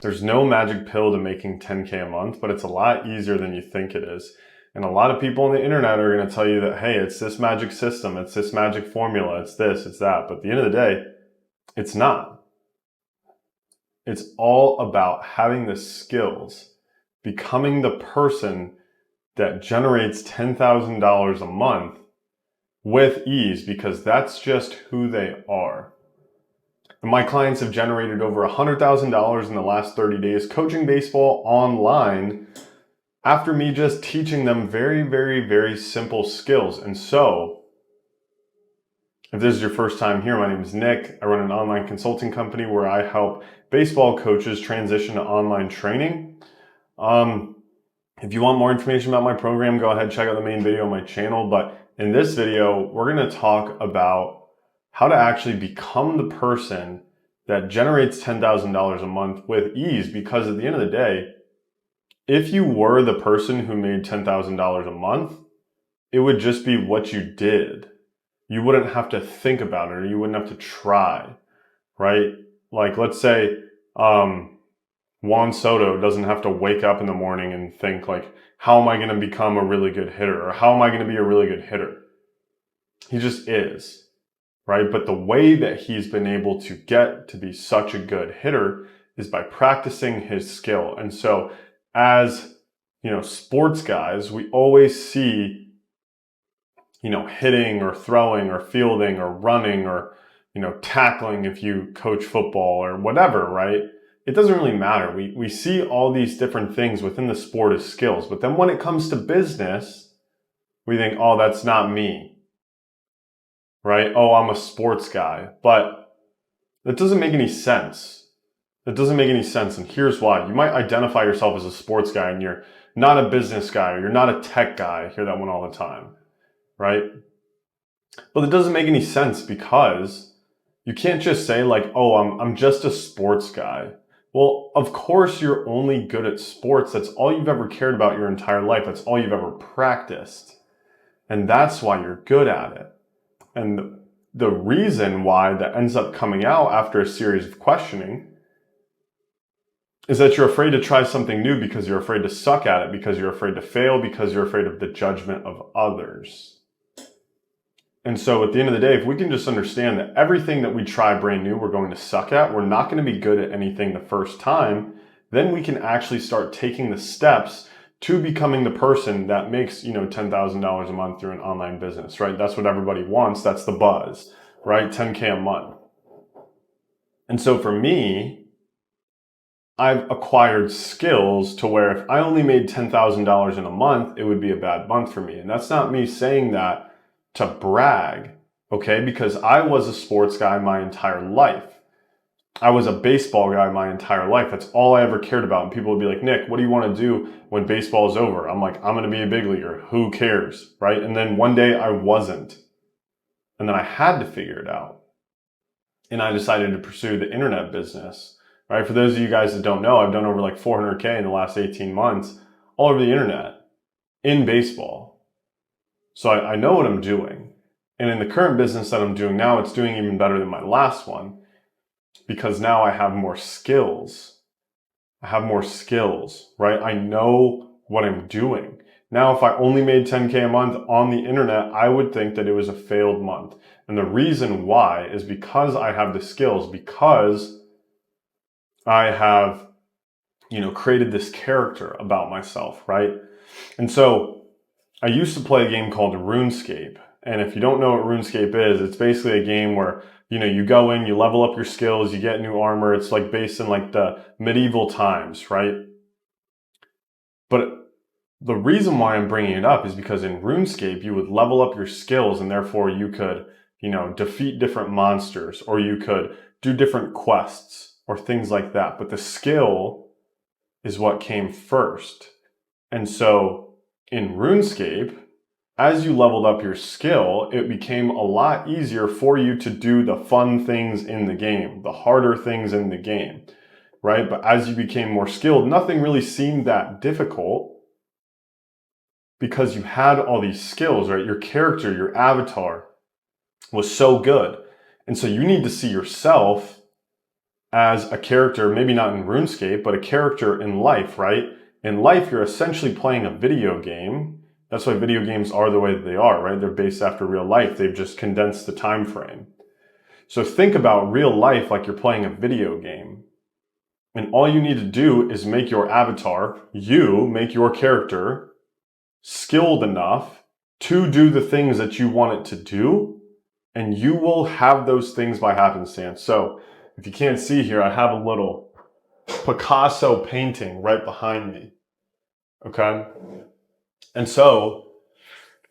There's no magic pill to making 10K a month, but it's a lot easier than you think it is. And a lot of people on the internet are going to tell you that, hey, it's this magic system, it's this magic formula, it's this, it's that. But at the end of the day, it's not. It's all about having the skills, becoming the person that generates $10,000 a month with ease, because that's just who they are. And my clients have generated over $100,000 in the last 30 days coaching baseball online after me just teaching them very, very, very simple skills. And so, if this is your first time here, my name is Nick. I run an online consulting company where I help baseball coaches transition to online training. If you want more information about my program, go ahead, check out the main video on my channel. But in this video, we're going to talk about how to actually become the person that generates $10,000 a month with ease. Because at the end of the day, if you were the person who made $10,000 a month, it would just be what you did. You wouldn't have to think about it, or you wouldn't have to try, right? Like, let's say Juan Soto doesn't have to wake up in the morning and think like, how am I going to become a really good hitter? Or how am I going to be a really good hitter? He just is, right? But the way that he's been able to get to be such a good hitter is by practicing his skill. And so as, sports guys, we always see, hitting or throwing or fielding or running or, tackling if you coach football or whatever, right? It doesn't really matter. We see all these different things within the sport as skills, but then when it comes to business, we think, oh, that's not me, right? Oh, I'm a sports guy, but that doesn't make any sense. It doesn't make any sense, and here's why. You might identify yourself as a sports guy and you're not a business guy, or you're not a tech guy. I hear that one all the time, right? But it doesn't make any sense, because you can't just say like, oh, I'm just a sports guy. Well, of course you're only good at sports. That's all you've ever cared about your entire life. That's all you've ever practiced. And that's why you're good at it. And the reason why that ends up coming out after a series of questioning is that you're afraid to try something new, because you're afraid to suck at it, because you're afraid to fail, because you're afraid of the judgment of others. And so at the end of the day, if we can just understand that everything that we try brand new, we're going to suck at, we're not going to be good at anything the first time, then we can actually start taking the steps to becoming the person that makes, $10,000 a month through an online business, right? That's what everybody wants. That's the buzz, right? 10K a month. And so for me, I've acquired skills to where if I only made $10,000 in a month, it would be a bad month for me. And that's not me saying that to brag, okay? Because I was a sports guy my entire life. I was a baseball guy my entire life. That's all I ever cared about. And people would be like, Nick, what do you want to do when baseball is over? I'm like, I'm going to be a big leaguer. Who cares, right? And then one day I wasn't. And then I had to figure it out. And I decided to pursue the internet business, right? For those of you guys that don't know, I've done over like 400K in the last 18 months all over the internet in baseball. So I know what I'm doing. And in the current business that I'm doing now, it's doing even better than my last one, because now I have more skills. I have more skills, right? I know what I'm doing. Now, if I only made 10K a month on the internet, I would think that it was a failed month. And the reason why is because I have the skills, because I have, created this character about myself, right? And so I used to play a game called RuneScape. And if you don't know what RuneScape is, it's basically a game where, you go in, you level up your skills, you get new armor. It's like based in like the medieval times, right? But the reason why I'm bringing it up is because in RuneScape, you would level up your skills, and therefore you could, defeat different monsters, or you could do different quests or things like that. But the skill is what came first. And so in RuneScape, as you leveled up your skill, it became a lot easier for you to do the fun things in the game, the harder things in the game, right? But as you became more skilled, nothing really seemed that difficult, because you had all these skills, right? Your character, your avatar was so good. And so you need to see yourself as a character, maybe not in RuneScape, but a character in life, right? In life, you're essentially playing a video game. That's why video games are the way that they are, right? They're based after real life. They've just condensed the time frame. So think about real life like you're playing a video game. And all you need to do is make your avatar, make your character skilled enough to do the things that you want it to do, and you will have those things by happenstance. So if you can't see here, I have a little Picasso painting right behind me, okay? And so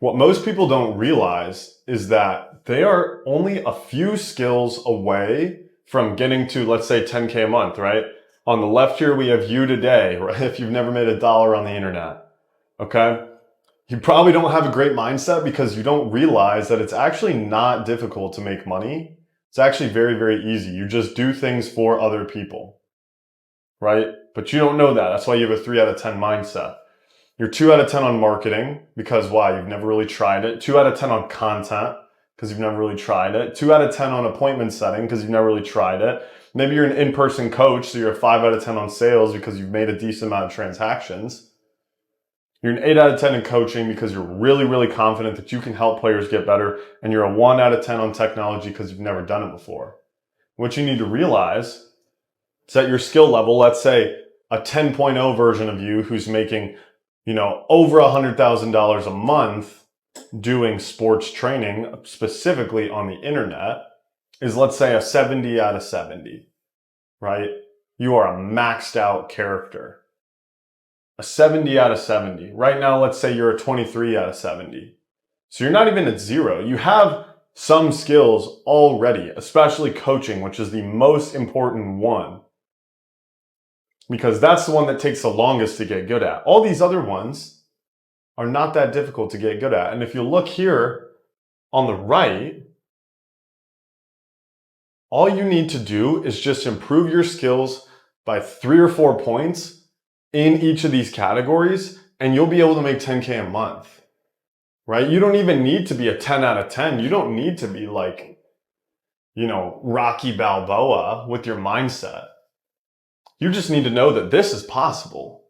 what most people don't realize is that they are only a few skills away from getting to, let's say, 10K a month, right? On the left here, we have you today, right? If you've never made $1 on the internet, okay? You probably don't have a great mindset because you don't realize that it's actually not difficult to make money. It's actually very, very easy. You just do things for other people, right? But you don't know that. That's why you have a 3 out of 10 mindset. You're 2 out of 10 on marketing because why? You've never really tried it. 2 out of 10 on content because you've never really tried it. 2 out of 10 on appointment setting because you've never really tried it. Maybe you're an in-person coach, so you're a 5 out of 10 on sales because you've made a decent amount of transactions. You're an 8 out of 10 in coaching because you're really, really confident that you can help players get better. And you're a 1 out of 10 on technology because you've never done it before. What you need to realize is that your skill level, let's say a 10.0 version of you who's making, over $100,000 a month doing sports training, specifically on the internet, is let's say a 70 out of 70, right? You are a maxed out character. A 70 out of 70. Right now, let's say you're a 23 out of 70. So you're not even at 0. You have some skills already, especially coaching, which is the most important one. Because that's the one that takes the longest to get good at. All these other ones are not that difficult to get good at. And if you look here on the right, all you need to do is just improve your skills by 3 or 4 points in each of these categories, and you'll be able to make 10K a month, right? You don't even need to be a 10 out of 10. You don't need to be like, Rocky Balboa with your mindset. You just need to know that this is possible.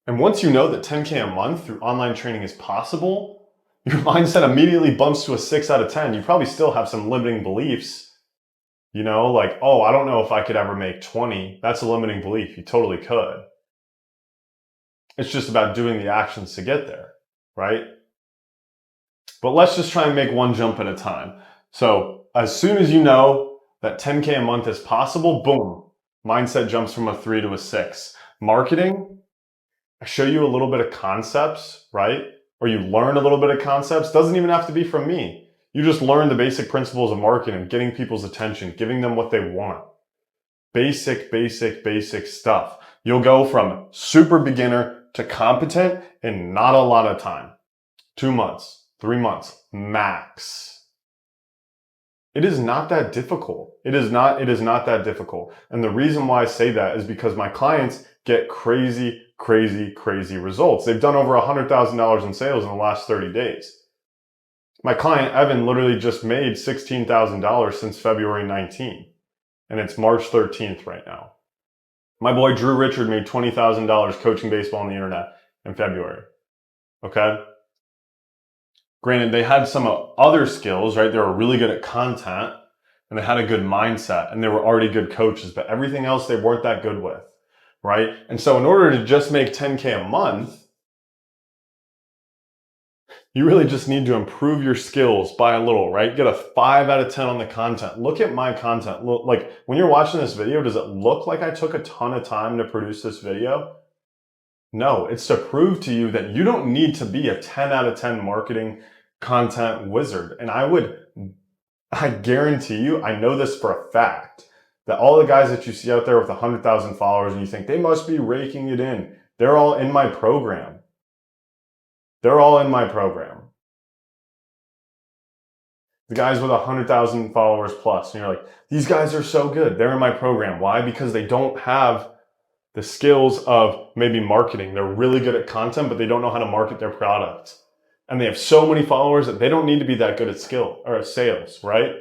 And once you know that 10K a month through online training is possible, your mindset immediately bumps to a 6 out of 10. You probably still have some limiting beliefs, like, oh, I don't know if I could ever make 20. That's a limiting belief. You totally could. It's just about doing the actions to get there, right? But let's just try and make one jump at a time. So as soon as you know that 10K a month is possible, boom, mindset jumps from a 3 to a 6. Marketing, I show you a little bit of concepts, right? Or you learn a little bit of concepts. Doesn't even have to be from me. You just learn the basic principles of marketing, getting people's attention, giving them what they want. Basic stuff. You'll go from super beginner to competent in not a lot of time. 2 months, 3 months, max. It is not that difficult. It is not that difficult. And the reason why I say that is because my clients get crazy results. They've done over $100,000 in sales in the last 30 days. My client, Evan, literally just made $16,000 since February 19th. And it's March 13th right now. My boy Drew Richard made $20,000 coaching baseball on the internet in February. Okay? Granted, they had some other skills, right? They were really good at content and they had a good mindset and they were already good coaches, but everything else they weren't that good with, right? And so in order to just make 10K a month, you really just need to improve your skills by a little, right? Get a 5 out of 10 on the content. Look at my content. Look, like when you're watching this video, does it look like I took a ton of time to produce this video? No, it's to prove to you that you don't need to be a 10 out of 10 marketing content wizard. And I guarantee you, I know this for a fact, that all the guys that you see out there with 100,000 followers and you think they must be raking it in, they're all in my program. They're all in my program. The guys with 100,000 followers plus, and you're like, these guys are so good. They're in my program. Why? Because they don't have the skills of maybe marketing. They're really good at content, but they don't know how to market their product. And they have so many followers that they don't need to be that good at sales, right?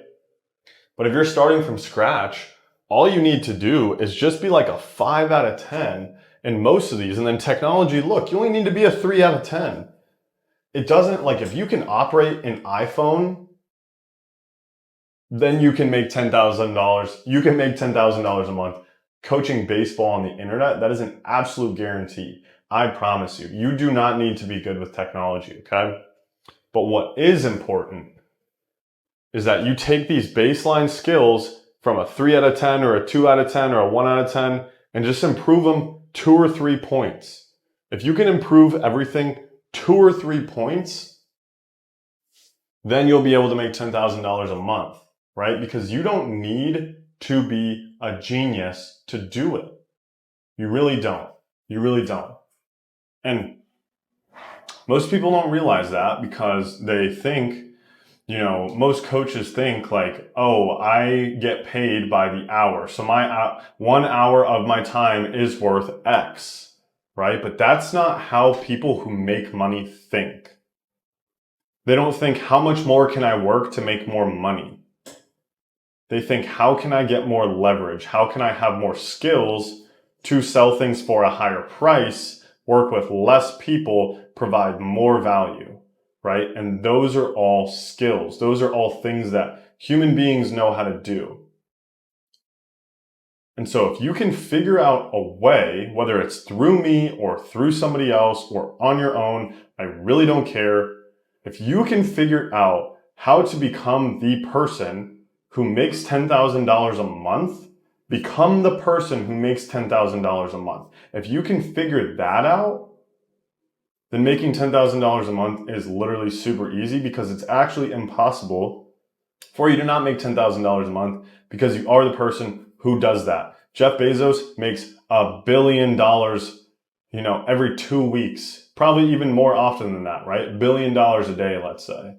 But if you're starting from scratch, all you need to do is just be like a 5 out of 10 in most of these. And then technology, look, you only need to be a 3 out of 10. It doesn't, like, if you can operate an iPhone, then you can make $10,000. You can make $10,000 a month coaching baseball on the internet. That is an absolute guarantee. I promise you. You do not need to be good with technology, okay? But what is important is that you take these baseline skills from a 3 out of 10 or a 2 out of 10 or a 1 out of 10 and just improve them 2 or 3 points. If you can improve everything 2 or 3 points, then you'll be able to make $10,000 a month, right? Because you don't need to be a genius to do it. You really don't. You really don't. And most people don't realize that because they think, most coaches think like, oh, I get paid by the hour. So my 1 hour of my time is worth X, right? But that's not how people who make money think. They don't think, how much more can I work to make more money? They think, how can I get more leverage? How can I have more skills to sell things for a higher price, work with less people, provide more value, right? And those are all skills. Those are all things that human beings know how to do. And so if you can figure out a way, whether it's through me or through somebody else or on your own, I really don't care. If you can figure out how to become the person who makes $10,000 a month, become the person who makes $10,000 a month. If you can figure that out, then making $10,000 a month is literally super easy, because it's actually impossible for you to not make $10,000 a month, because you are the person who does that. Jeff Bezos makes $1 billion, every 2 weeks, probably even more often than that, right? $1 billion a day, let's say.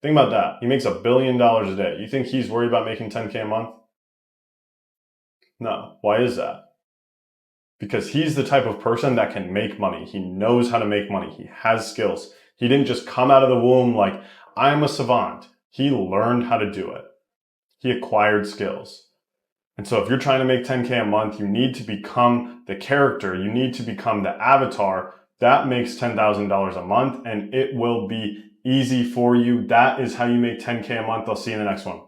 Think about that. He makes $1 billion a day. You think he's worried about making 10K a month? No. Why is that? Because he's the type of person that can make money. He knows how to make money. He has skills. He didn't just come out of the womb like, I'm a savant. He learned how to do it. He acquired skills. And so if you're trying to make 10K a month, you need to become the character. You need to become the avatar that makes $10,000 a month, and it will be easy for you. That is how you make 10K a month. I'll see you in the next one.